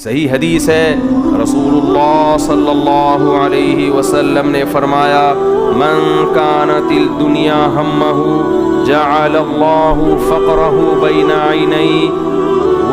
صحیح حدیث ہے، رسول اللہ صلی اللہ علیہ وسلم نے فرمایا من كانت الدنيا همه جعل الله فقره بين عينيه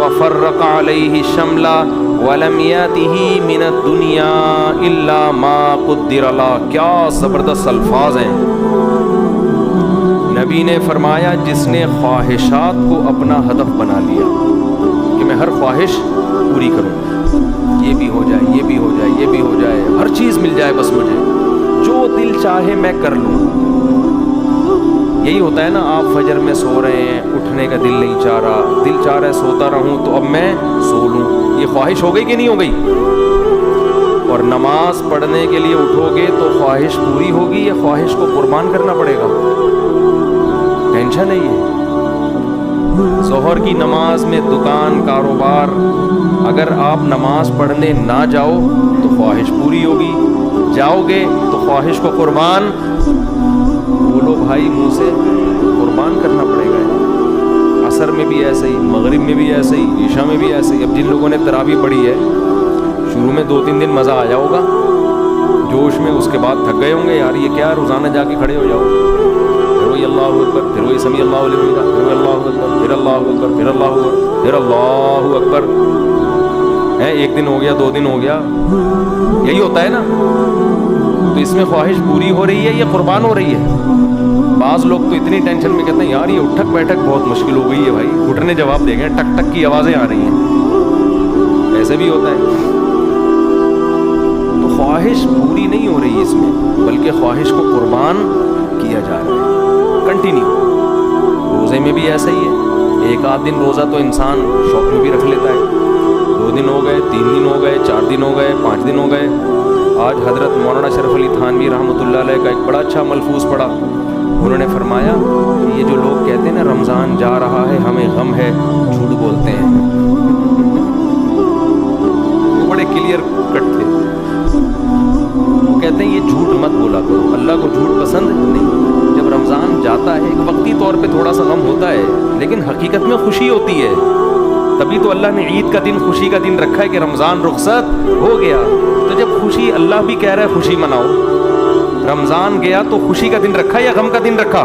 وفرق عليه شمله ولم ياته من الدنيا الا ما قدر له. کیا زبردست الفاظ ہیں. نبی نے فرمایا جس نے خواہشات کو اپنا ہدف بنا لیا کہ میں ہر خواہش پوری کروں، یہ بھی ہو جائے، یہ بھی ہو جائے، یہ بھی ہو جائے، ہر چیز مل جائے، بس مجھے جو دل چاہے میں کر لوں. یہی ہوتا ہے نا، آپ فجر میں سو رہے ہیں، اٹھنے کا دل نہیں چاہ رہا، دل چاہ رہا ہے سوتا رہوں تو اب میں سو لوں. یہ خواہش ہو گئی کہ نہیں ہو گئی؟ اور نماز پڑھنے کے لیے اٹھو گے تو خواہش پوری ہوگی یا خواہش کو قربان کرنا پڑے گا؟ ٹینشن ہے یہ. ظہر کی نماز میں دکان کاروبار، اگر آپ نماز پڑھنے نہ جاؤ تو خواہش پوری ہوگی، جاؤ گے تو خواہش کو قربان، بولو بھائی منہ سے، قربان کرنا پڑے گا. عصر میں بھی ایسے ہی، مغرب میں بھی ایسے ہی، عشاء میں بھی ایسے ہی. اب جن لوگوں نے تراویح پڑھی ہے، شروع میں 2-3 دن مزہ آیا ہوگا جوش میں، اس کے بعد تھک گئے ہوں گے، یار یہ کیا، روزانہ جا کے کھڑے ہو جاؤ، پھر وہی اللہ اکبر، پھر وہی سمیع اللہ لمن حمدہ، پھر اللہ اکبر، پھر اللہ اکبر، پھر اللہ اکبر، پھر اللہ اکبر. ایک دن ہو گیا، 2 دن ہو گیا، یہی ہوتا ہے نا. تو اس میں خواہش پوری ہو رہی ہے یا قربان ہو رہی ہے؟ بعض لوگ تو اتنی ٹینشن میں کہتے ہیں یار یہ اٹھک بیٹھک بہت مشکل ہو گئی ہے بھائی، گھٹنے جواب دیں گے، ٹک ٹک کی آوازیں آ رہی ہیں. ایسے بھی ہوتا ہے. تو خواہش پوری نہیں ہو رہی اس میں، بلکہ خواہش کو قربان کیا جا رہا ہے کنٹینیو. روزے میں بھی ایسا ہی ہے. ایک آدھ دن روزہ تو انسان شوق میں بھی رکھ لیتا ہے، 2 دن ہو گئے، 3 دن ہو گئے، 4 دن ہو گئے، 5 دن ہو گئے. آج حضرت مولانا شرف علی تھانوی رحمۃ اللہ علیہ کا ایک بڑا اچھا ملفوظ پڑھا. انہوں نے فرمایا کہ یہ جو لوگ کہتے ہیں نا رمضان جا رہا ہے ہمیں غم ہے، جھوٹ بولتے ہیں. وہ بڑے کلیئر کٹ تھے. وہ کہتے ہیں یہ جھوٹ مت بولا کرو، اللہ کو جھوٹ پسند نہیں. جب رمضان جاتا ہے ایک وقتی طور پہ تھوڑا سا غم ہوتا ہے، لیکن حقیقت میں خوشی ہوتی ہے. تبھی تو اللہ نے عید کا دن خوشی کا دن رکھا ہے کہ رمضان رخصت ہو گیا. تو جب خوشی، اللہ بھی کہہ رہا ہے خوشی مناؤ. رمضان گیا تو خوشی کا دن رکھا یا غم کا دن رکھا؟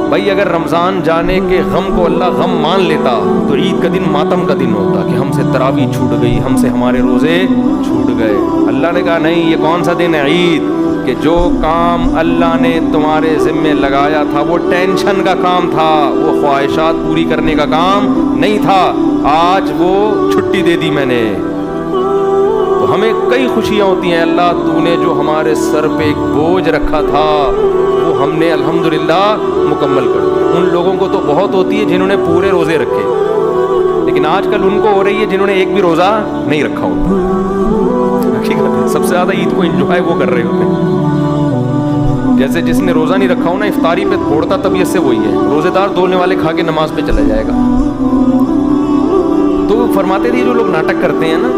بھائی اگر رمضان جانے کے غم کو اللہ غم مان لیتا تو عید کا دن ماتم کا دن ہوتا کہ ہم سے تراویح چھوٹ گئی، ہم سے ہمارے روزے چھوٹ گئے. اللہ نے کہا نہیں، یہ کون سا دن ہے عید، کہ جو کام اللہ نے تمہارے ذمے لگایا تھا وہ ٹینشن کا کام تھا، وہ خواہشات پوری کرنے کا کام نہیں تھا، آج وہ چھٹی دے دی میں نے. تو ہمیں کئی خوشیاں ہوتی ہیں. اللہ تو نے جو ہمارے سر پہ ایک بوجھ رکھا تھا وہ ہم نے الحمدللہ مکمل کر دیا. ان لوگوں کو تو بہت ہوتی ہے جنہوں نے پورے روزے رکھے، لیکن آج کل ان کو ہو رہی ہے جنہوں نے ایک بھی روزہ نہیں رکھا ہوتا. حقیقت ہے سب سے زیادہ عید کو انجوائے وہ کر رہے ہوتے ہیں. جیسے جس نے روزہ نہیں رکھا ہو نا، افطاری پہ توڑتا طبیعت سے وہی ہے، روزے دار دولنے والے کھا کے نماز پہ چلا جائے گا. تو فرماتے تھے جو لوگ ناٹک کرتے ہیں نا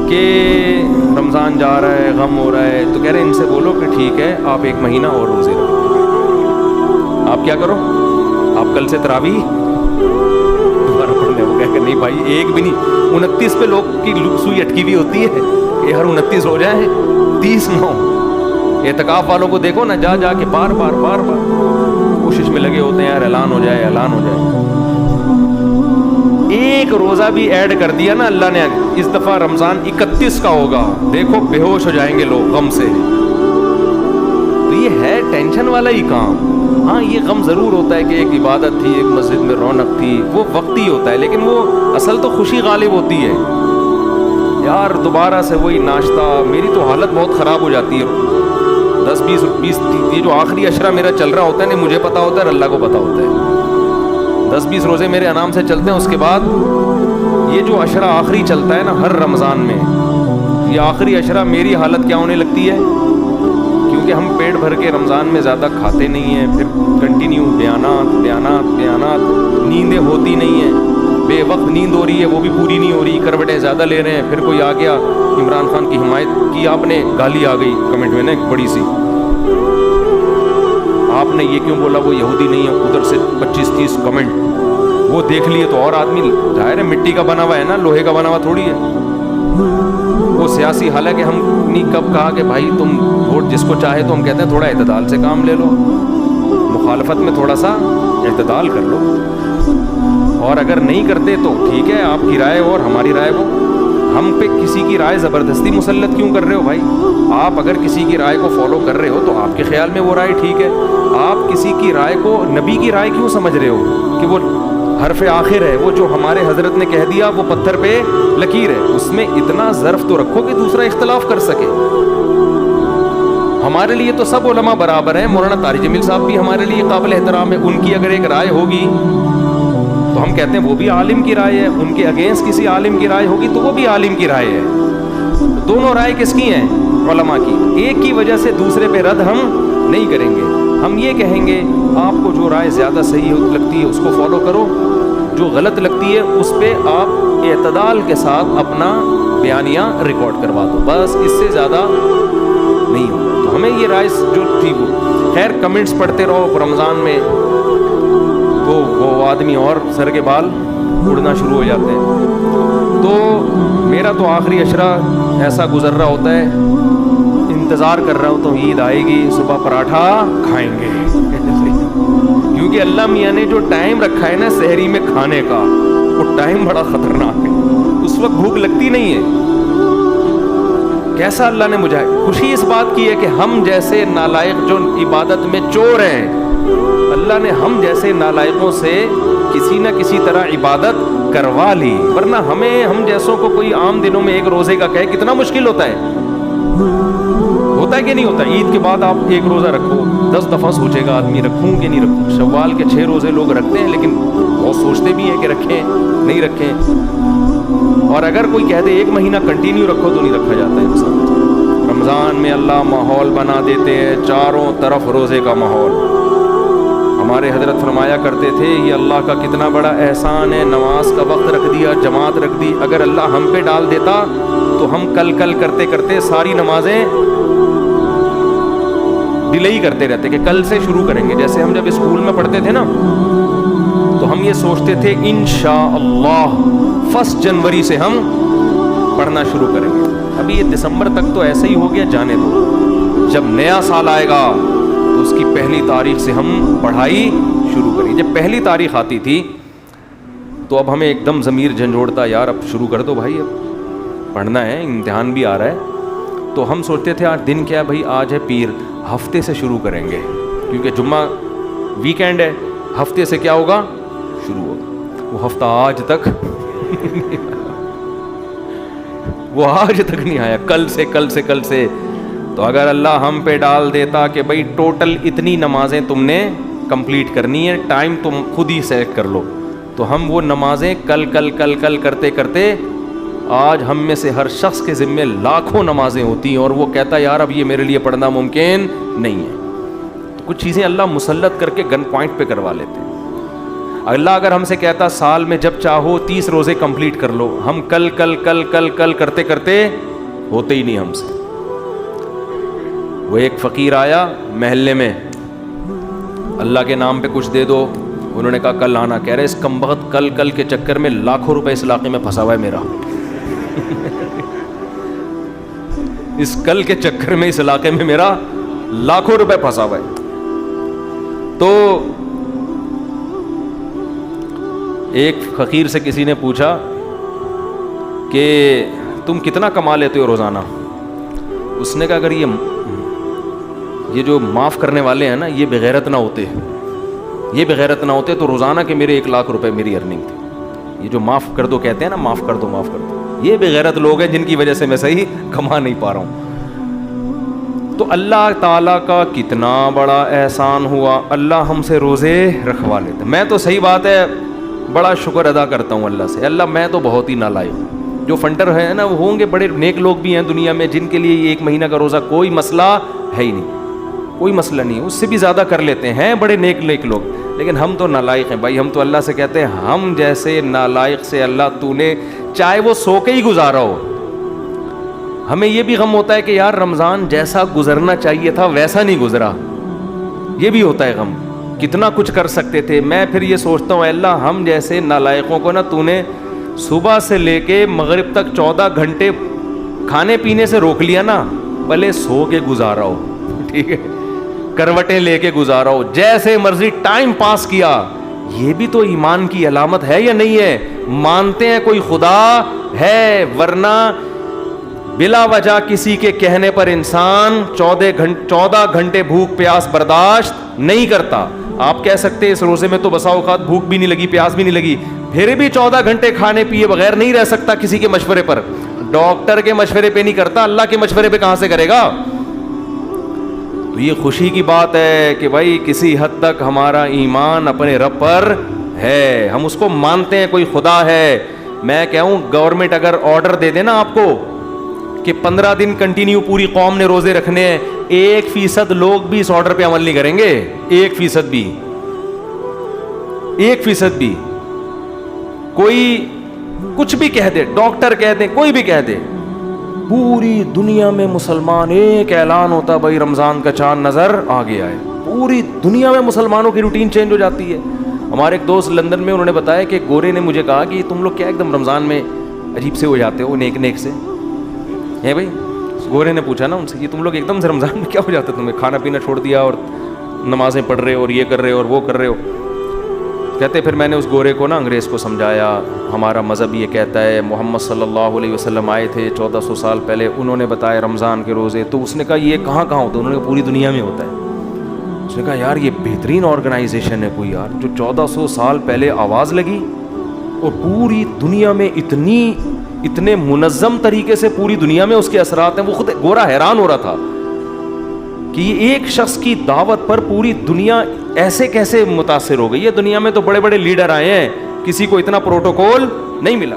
کہ رمضان جا رہا ہے، غم ہو رہا ہے، تو کہہ رہے ہیں ان سے بولو کہ ٹھیک ہے آپ 1 مہینہ اور روزے رکھو. آپ کیا کرو، آپ کل سے تراویح دوبارہ پڑھنے. وہ کہہ کہ نہیں بھائی ایک بھی نہیں، 29 پہ لوگ کی سوئی اٹکی ہوئی ہوتی ہے کہ ہر 29 ہو جائے، 30 نہ ہو. اعتکاف والوں کو دیکھو نا، جا کے بار بار کوشش میں لگے ہوتے ہیں یار اعلان ہو جائے، اعلان ہو جائے. ایک روزہ بھی ایڈ کر دیا نا اللہ نے، اس دفعہ رمضان 31 کا ہوگا، دیکھو بے ہوش ہو جائیں گے لوگ غم سے. تو یہ ہے ٹینشن والا ہی کام. ہاں یہ غم ضرور ہوتا ہے کہ ایک عبادت تھی، ایک مسجد میں رونق تھی، وہ وقتی ہوتا ہے، لیکن وہ اصل تو خوشی غالب ہوتی ہے. یار دوبارہ سے وہی ناشتہ، میری تو حالت بہت خراب ہو جاتی ہے. 10-20 یہ جو آخری عشرہ میرا چل رہا ہوتا ہے نہیں مجھے پتا ہوتا ہے، اللہ کو پتا ہوتا ہے. 10-20 روزے میرے آرام سے چلتے ہیں. اس کے بعد یہ جو عشرہ آخری چلتا ہے نا ہر رمضان میں، یہ آخری عشرہ میری حالت کیا ہونے لگتی ہے، کیونکہ ہم پیٹ بھر کے رمضان میں زیادہ کھاتے نہیں ہیں، پھر کنٹینیو بیانات، نیندیں ہوتی نہیں ہیں، بے وقت نیند ہو رہی ہے وہ بھی پوری نہیں ہو رہی، کروٹیں زیادہ لے رہے ہیں. پھر کوئی آ گیا عمران خان کی حمایت کی آپ نے، گالی آ گئی کمنٹ میں نا ایک بڑی سی، آپ نے یہ کیوں بولا وہ یہودی نہیں ہے، ادھر سے 25-30 کمنٹ. وہ دیکھ لیے تو اور آدمی ظاہر ہے مٹی کا بنا ہوا ہے نا, لوہے کا بنا ہوا تھوڑی ہے وہ سیاسی. حالانکہ ہم نے کب کہا کہ بھائی تم ووٹ جس کو چاہے, تو ہم کہتے ہیں تھوڑا اعتدال سے کام لے لو, مخالفت میں تھوڑا سا اعتدال کر لو, اور اگر نہیں کرتے تو ٹھیک ہے, آپ کی رائے اور ہماری رائے وہ. ہم پہ کسی کی رائے زبردستی مسلط کیوں کر رہے ہو بھائی؟ آپ اگر کسی کی رائے کو فالو کر رہے ہو تو آپ کے خیال میں وہ رائے ٹھیک ہے. آپ کسی کی رائے کو نبی کی رائے کیوں سمجھ رہے ہو کہ وہ حرف آخر ہے, وہ جو ہمارے حضرت نے کہہ دیا وہ پتھر پہ لکیر ہے. اس میں اتنا ظرف تو رکھو کہ دوسرا اختلاف کر سکے. ہمارے لیے تو سب علماء برابر ہیں. مولانا طارق جمیل صاحب بھی ہمارے لیے قابل احترام ہے. ان کی اگر ایک رائے ہوگی تو ہم کہتے ہیں وہ بھی عالم کی رائے ہے. ان کے اگینسٹ کسی عالم کی رائے ہوگی تو وہ بھی عالم کی رائے ہے. دونوں رائے کس کی ہیں؟ علماء کی. ایک کی وجہ سے دوسرے پہ رد ہم نہیں کریں گے. ہم یہ کہیں گے آپ کو جو رائے زیادہ صحیح لگتی ہے اس کو فالو کرو, جو غلط لگتی ہے اس پہ آپ اعتدال کے ساتھ اپنا بیانیہ ریکارڈ کروا دو, بس اس سے زیادہ نہیں ہوگا. تو ہمیں یہ رائے جو تھی وہ خیر کمنٹس پڑھتے رہو رمضان میں تو وہ آدمی اور سر کے بال اڑنا شروع ہو جاتے ہیں. تو میرا تو آخری عشرہ ایسا گزر رہا ہوتا ہے, انتظار کر رہا ہوں تو عید آئے گی, صبح پراٹھا کھائیں گے کیونکہ اللہ میاں نے جو ٹائم رکھا ہے نا سحری میں کھانے کا, وہ ٹائم بڑا خطرناک ہے. اس وقت بھوک لگتی نہیں ہے. کیسا اللہ نے مجھے خوشی اس بات کی ہے کہ ہم جیسے نالائق جو عبادت میں چور ہیں, اللہ نے ہم جیسے نالائقوں سے کسی نہ کسی طرح عبادت کروا لی. ورنہ ہم جیسوں کو کوئی عام دنوں میں ایک روزے کا کہے کتنا مشکل ہوتا ہے کہ نہیں ہوتا. عید کے بعد آپ ایک روزہ رکھو, 10 دفعہ سوچے گا آدمی رکھوں کہ نہیں رکھوں. شوال کے 6 روزے لوگ رکھتے ہیں لیکن وہ سوچتے بھی ہیں کہ رکھیں نہیں رکھیں. اور اگر کوئی کہہ دے 1 مہینہ کنٹینیو رکھو تو نہیں رکھا جاتا ہے انسان. رمضان میں اللہ ماحول بنا دیتے ہیں, چاروں طرف روزے کا ماحول. ہمارے حضرت فرمایا کرتے تھے یہ اللہ کا کتنا بڑا احسان ہے, نماز کا وقت رکھ دیا, جماعت رکھ دی. اگر اللہ ہم پہ ڈال دیتا تو ہم کل کرتے کرتے ساری نمازیں ڈیلے ہی کرتے رہتے کہ کل سے شروع کریں گے. جیسے ہم جب اسکول میں پڑھتے تھے نا تو ہم یہ سوچتے تھے انشاءاللہ 1 جنوری سے ہم پڑھنا شروع کریں گے. ابھی یہ دسمبر تک تو ایسا ہی ہو گیا, جانے دو. جب نیا سال آئے گا تو اس کی 1 تاریخ سے ہم پڑھائی شروع کریں. جب 1 تاریخ آتی تھی تو اب ہمیں ایک دم ضمیر جھنجھوڑتا, یار اب شروع کر دو بھائی, اب پڑھنا ہے, امتحان بھی آ رہا ہے. تو ہم سوچتے تھے آج دن کیا ہے بھائی, آج ہے پیر, ہفتے سے شروع کریں گے کیونکہ جمعہ ویکینڈ ہے. ہفتے سے کیا ہوگا, شروع ہوگا. وہ ہفتہ آج تک وہ آج تک نہیں آیا, کل سے. تو اگر اللہ ہم پہ ڈال دیتا کہ بھائی ٹوٹل اتنی نمازیں تم نے کمپلیٹ کرنی ہے, ٹائم تم خود ہی سیٹ کر لو, تو ہم وہ نمازیں کل کرتے کرتے آج ہم میں سے ہر شخص کے ذمے لاکھوں نمازیں ہوتی ہیں, اور وہ کہتا ہے یار اب یہ میرے لیے پڑھنا ممکن نہیں ہے. تو کچھ چیزیں اللہ مسلط کر کے گن پوائنٹ پہ کروا لیتے ہیں. اللہ اگر ہم سے کہتا سال میں جب چاہو 30 روزے کمپلیٹ کر لو, ہم کل کرتے کرتے ہوتے ہی نہیں ہم سے. وہ ایک فقیر آیا محلے میں, اللہ کے نام پہ کچھ دے دو, انہوں نے کہا کل آنا. کہہ رہے اس کمبخت کل کے چکر میں لاکھوں روپے اس علاقے میں پھنسا ہوا ہے میرا. اس کل کے چکر میں اس علاقے میں میرا لاکھوں روپے پھنسا ہوا ہے. تو ایک فقیر سے کسی نے پوچھا کہ تم کتنا کما لیتے ہو روزانہ؟ اس نے کہا اگر یہ جو معاف کرنے والے ہیں نا یہ بغیرت نہ ہوتے تو روزانہ کے میرے 1 لاکھ روپے میری ارننگ تھی. یہ جو معاف کر دو کہتے ہیں نا, معاف کر دو, یہ بغیرت لوگ ہیں جن کی وجہ سے میں صحیح کما نہیں پا رہا ہوں. تو اللہ تعالیٰ کا کتنا بڑا احسان ہوا, اللہ ہم سے روزے رکھوا لیتے. میں تو صحیح بات ہے بڑا شکر ادا کرتا ہوں اللہ سے. اللہ میں تو بہت ہی نالائق ہوں. جو فنڈر ہے نا وہ ہوں گے, بڑے نیک لوگ بھی ہیں دنیا میں جن کے لیے 1 مہینہ کا روزہ کوئی مسئلہ ہے ہی نہیں, کوئی مسئلہ نہیں, اس سے بھی زیادہ کر لیتے ہیں بڑے نیک لوگ. لیکن ہم تو نالائق ہیں بھائی. ہم تو اللہ سے کہتے ہیں ہم جیسے نالائق سے اللہ تو نے چاہے وہ سو کے ہی گزارا ہو. ہمیں یہ بھی غم ہوتا ہے کہ یار رمضان جیسا گزرنا چاہیے تھا ویسا نہیں گزرا, یہ بھی ہوتا ہے غم. کتنا کچھ کر سکتے تھے. میں پھر یہ سوچتا ہوں اے اللہ ہم جیسے نالائقوں کو نا تو نے صبح سے لے کے مغرب تک 14 گھنٹے کھانے پینے سے روک لیا نا, بھلے سو کے گزارا ہو, ٹھیک ہے, کروٹیں لے کے گزارا ہو, جیسے مرضی ٹائم پاس کیا. یہ بھی تو ایمان کی علامت ہے یا نہیں ہے؟ مانتے ہیں کوئی خدا ہے, ورنہ بلا وجہ کسی کے کہنے پر انسان 14 گھنٹے بھوک پیاس برداشت نہیں کرتا. آپ کہہ سکتے اس روزے میں تو بسا اوقات بھوک بھی نہیں لگی, پیاس بھی نہیں لگی, پھر بھی 14 گھنٹے کھانے پیے بغیر نہیں رہ سکتا کسی کے مشورے پر. ڈاکٹر کے مشورے پہ نہیں کرتا, اللہ کے مشورے پہ کہاں سے کرے گا؟ تو یہ خوشی کی بات ہے کہ بھائی کسی حد تک ہمارا ایمان اپنے رب پر ہے, ہم اس کو مانتے ہیں کوئی خدا ہے. میں کہوں گورنمنٹ اگر آرڈر دے دے نا آپ کو کہ 15 دن کنٹینیو پوری قوم نے روزے رکھنے ہیں, 1% لوگ بھی اس آرڈر پہ عمل نہیں کریں گے. 1% بھی, 1% بھی. کوئی کچھ بھی کہہ دے, ڈاکٹر کہہ دیں, کوئی بھی کہہ دے, پوری دنیا میں مسلمان ایک اعلان ہوتا بھائی رمضان کا چاند نظر آ گیا ہے, پوری دنیا میں مسلمانوں کی روٹین چینج ہو جاتی ہے. ہمارے ایک دوست لندن میں, انہوں نے بتایا کہ گورے نے مجھے کہا کہ تم لوگ کیا ایک دم رمضان میں عجیب سے ہو جاتے ہو, نیک سے ہے بھائی. گورے نے پوچھا نا ان سے, یہ تم لوگ ایک دم سے رمضان میں کیا ہو جاتا ہے, تمہیں کھانا پینا چھوڑ دیا اور نمازیں پڑھ رہے ہو اور یہ کر رہے ہو اور وہ کر رہے ہو. کہتے پھر میں نے اس گورے کو نا انگریز کو سمجھایا, ہمارا مذہب یہ کہتا ہے, محمد صلی اللہ علیہ وسلم آئے تھے 1400 سال پہلے, انہوں نے بتایا رمضان کے روزے. تو اس نے کہا یہ کہاں ہوتا ہے؟ انہوں نے کہا پوری دنیا میں ہوتا ہے. اس نے کہا یار یہ بہترین آرگنائزیشن ہے کوئی یار, جو 1400 سال پہلے آواز لگی اور پوری دنیا میں اتنے منظم طریقے سے پوری دنیا میں اس کے اثرات ہیں. وہ خود گورا حیران ہو رہا تھا کہ یہ ایک شخص کی دعوت پر پوری دنیا ایسے کیسے متاثر ہو گئی ہے. دنیا میں تو بڑے بڑے لیڈر آئے ہیں, کسی کو اتنا پروٹوکول نہیں ملا.